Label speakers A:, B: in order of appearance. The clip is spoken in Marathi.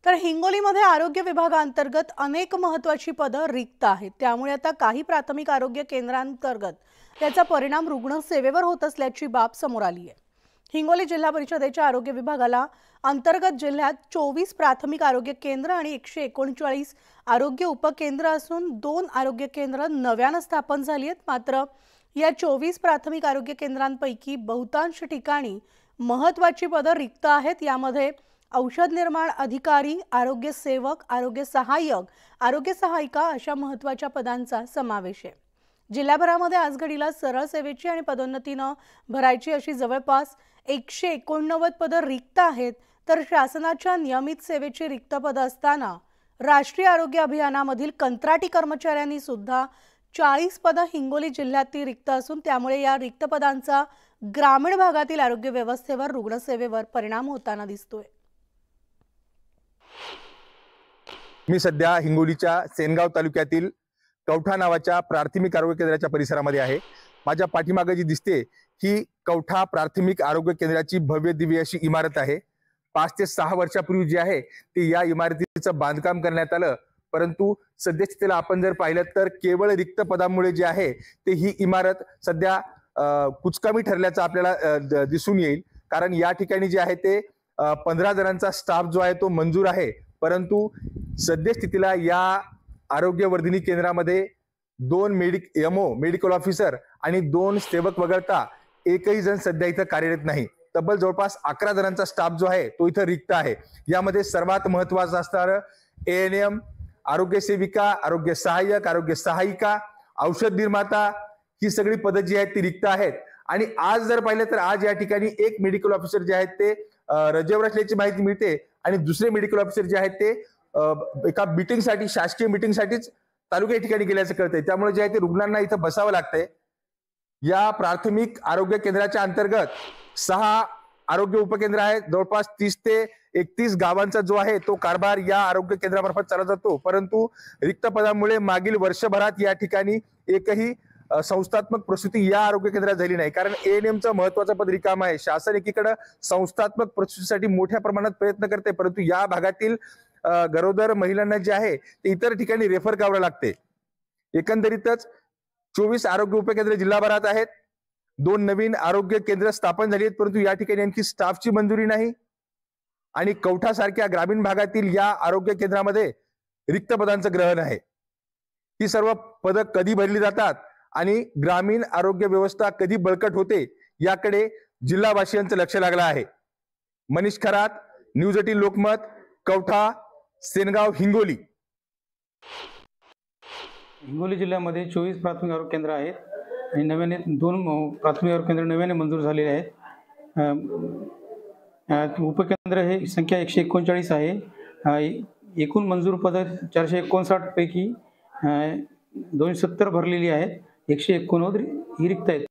A: तर हिंगोलीमध्ये आरोग्य विभागांतर्गत अनेक महत्त्वाची पदं रिक्त आहेत। त्यामुळे आता काही प्राथमिक आरोग्य केंद्रांतर्गत त्याचा परिणाम रुग्णसेवेवर होत असल्याची बाब समोर आली आहे। हिंगोली जिल्हा परिषदेच्या आरोग्य विभागाला अंतर्गत जिल्ह्यात 24 प्राथमिक आरोग्य केंद्र आणि 139 आरोग्य उपकेंद्र असून 2 आरोग्य केंद्र नव्याने स्थापन झाली आहेत। मात्र या 24 प्राथमिक आरोग्य केंद्रांपैकी बहुतांश ठिकाणी महत्त्वाची पदं रिक्त आहेत। यामध्ये औषध निर्माण अधिकारी, आरोग्य सेवक, आरोग्य सहाय्यक, आरोग्य सहायिका अशा महत्त्वाच्या पदांचा समावेश आहे। जिल्हाभरामध्ये आज घडीला सरळ सेवेची आणि पदोन्नती न भरायची अशी जवळपास 189 पदं रिक्त आहेत। तर शासनाच्या नियमित सेवेची रिक्त पदं असताना राष्ट्रीय आरोग्य अभियानामधील कंत्राटी कर्मचाऱ्यांनी सुद्धा 40 पदं हिंगोली जिल्ह्यातील रिक्त असून त्यामुळे या रिक्त पदांचा ग्रामीण भागातील आरोग्य व्यवस्थेवर, रुग्णसेवेवर परिणाम होताना दिसतोय।
B: मी सध्या हिंगोलीच्या सेनगाव तालुक्यातील कवठा नावाच्या प्राथमिक आरोग्य केंद्राच्या परिसरामध्ये आहे। माझ्या पाठीमागे जी दिसते ही कवठा प्राथमिक आरोग्य केंद्राची भव्य दिव्य अशी इमारत आहे। 5 ते 6 वर्षापूर्वी जी आहे ती या इमारतीचं बांधकाम करण्यात आलं, परंतु सद्यस्थितीला आपण जर पाहिलं तर केवळ रिक्त पदांमुळे जे आहे ते ही इमारत सध्या कुचकामी ठरल्याचं आपल्याला दिसून येईल। कारण या ठिकाणी जे आहे ते 15 जणांचा स्टाफ जो आहे तो मंजूर आहे, परंतु सद्यस्थितीला या आरोग्यवर्धिनी केंद्रामध्ये 2 मेडिकल ऑफिसर आणि 2 सेवक वगळता एकही जण सध्या इथं कार्यरत नाही। तब्बल जवळपास 11 जणांचा स्टाफ जो आहे तो इथं रिक्त आहे। यामध्ये सर्वात महत्त्वाचं असणारं ANM, आरोग्य सेविका, आरोग्य सहाय्यक, आरोग्य सहायिका, औषध निर्माता ही सगळी पदं जी आहेत ती रिक्त आहेत। आणि आज जर पाहिलं तर आज या ठिकाणी एक मेडिकल ऑफिसर जे आहेत ते रजेवर असल्याची माहिती मिळते आणि दुसरे मेडिकल ऑफिसर जे आहेत ते एका मीटिंगसाठी, शासकीय मीटिंगसाठीच तालुक्या ठिकाणी गेल्याचं कळतंय। त्यामुळे जे आहे ते रुग्णांना इथं बसावं लागतंय। या प्राथमिक आरोग्य केंद्राच्या अंतर्गत 6 आरोग्य उपकेंद्र आहेत। जवळपास 30 ते 31 गावांचा जो आहे तो कारभार या आरोग्य केंद्रामार्फत चालला जातो, परंतु रिक्त पदांमुळे मागील वर्षभरात या ठिकाणी एकही संस्थात्मक प्रसूती या आरोग्य केंद्रात झाली नाही। कारण ANMचं महत्त्वाचं पद रिकाम आहे। शासन एकीकडे संस्थात्मक प्रसूतीसाठी मोठ्या प्रमाणात प्रयत्न करते, परंतु या भागातील गरोदर महिलांना जे आहे ते इतर ठिकाणी रेफर करावं लागते। एकंदरीतच 24 आरोग्य उपकेंद्र जिल्हाभरात आहेत। 2 नवीन आरोग्य केंद्र स्थापन झाली आहेत, परंतु या ठिकाणी आणखी स्टाफची मंजुरी नाही। आणि कवठा सारख्या ग्रामीण भागातील या आरोग्य केंद्रामध्ये रिक्त पदांचं ग्रहण आहे। ही सर्व पदं कधी भरली जातात आणि ग्रामीण आरोग्य व्यवस्था कधी बळकट होते याकडे जिल्हावासियांचं लक्ष लागलं आहे। मनीष खरात, न्यूज 18 लोकमत, कवठा, सेनगाव, हिंगोली।
C: हिंगोली जिल्ह्यामध्ये 24 प्राथमिक आरोग्य केंद्र आहेत आणि नव्याने 2 प्राथमिक आरोग्य केंद्र नव्याने मंजूर झालेले आहेत। उपकेंद्र हे संख्या 139 आहे। एकूण मंजूर पदं 459 पैकी 270 भरलेली आहेत, 189 ही रिक्त आहेत।